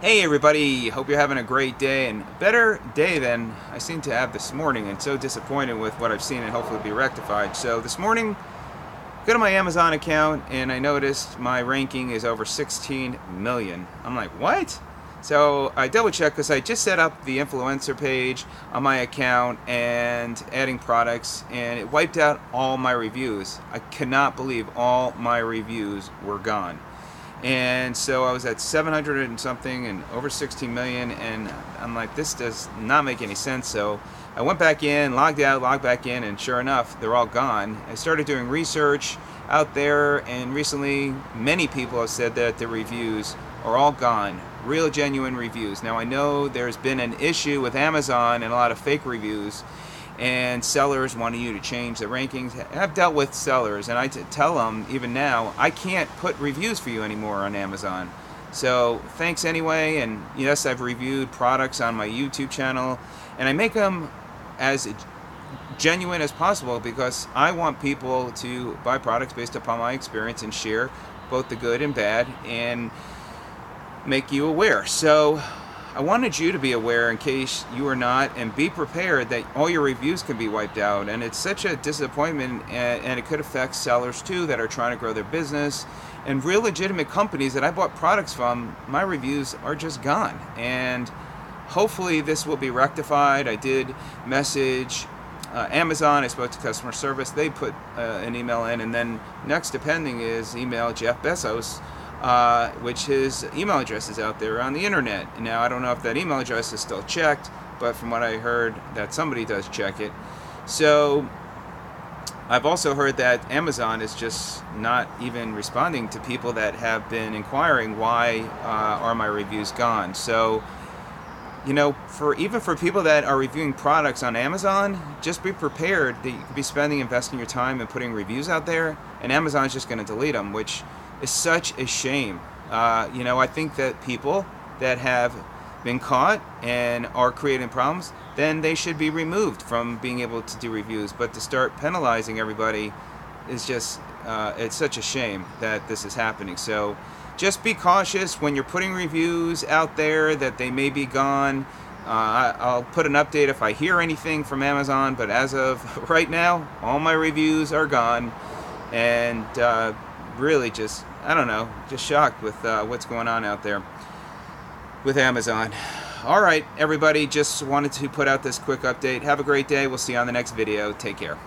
Hey everybody, hope you're having a great day, and a better day than I seem to have this morning, and so disappointed with what I've seen and hopefully be rectified. So this morning, go to my Amazon account and I noticed my ranking is over 16 million. I'm like, what? So I double checked because I just set up the influencer page on my account and adding products, and it wiped out all my reviews. I cannot believe all my reviews were gone. And so I was at 700 and something and over 16 million, and I'm like, this does not make any sense. So I went back in, logged out, logged back in, and sure enough, they're all gone. I started doing research out there, and recently many people have said that the reviews are all gone. Real genuine reviews. Now I know there's been an issue with Amazon and a lot of fake reviews, and sellers wanting you to change the rankings. I've dealt with sellers, and I tell them even now, I can't put reviews for you anymore on Amazon. So thanks anyway, and yes, I've reviewed products on my YouTube channel, and I make them as genuine as possible because I want people to buy products based upon my experience and share both the good and bad and make you aware. So I wanted you to be aware in case you are not, and be prepared that all your reviews can be wiped out. And it's such a disappointment, and it could affect sellers too that are trying to grow their business. And real legitimate companies that I bought products from, my reviews are just gone. And hopefully this will be rectified. I did message Amazon. I spoke to customer service. They put an email in, and then next depending is email Jeff Bezos, which his email address is out there on the internet. Now I don't know if that email address is still checked, but from what I heard, that somebody does check it. So I've also heard that Amazon is just not even responding to people that have been inquiring why are my reviews gone. So even for people that are reviewing products on Amazon, just be prepared that you could be investing your time and putting reviews out there, and Amazon's just going to delete them, which is such a shame. I think that people that have been caught and are creating problems, then they should be removed from being able to do reviews. But to start penalizing everybody is just, it's such a shame that this is happening. So just be cautious when you're putting reviews out there that they may be gone. I'll put an update if I hear anything from Amazon, but as of right now, all my reviews are gone. And really just, I don't know, just shocked with what's going on out there with Amazon. All right, everybody, just wanted to put out this quick update. Have a great day. We'll see you on the next video. Take care.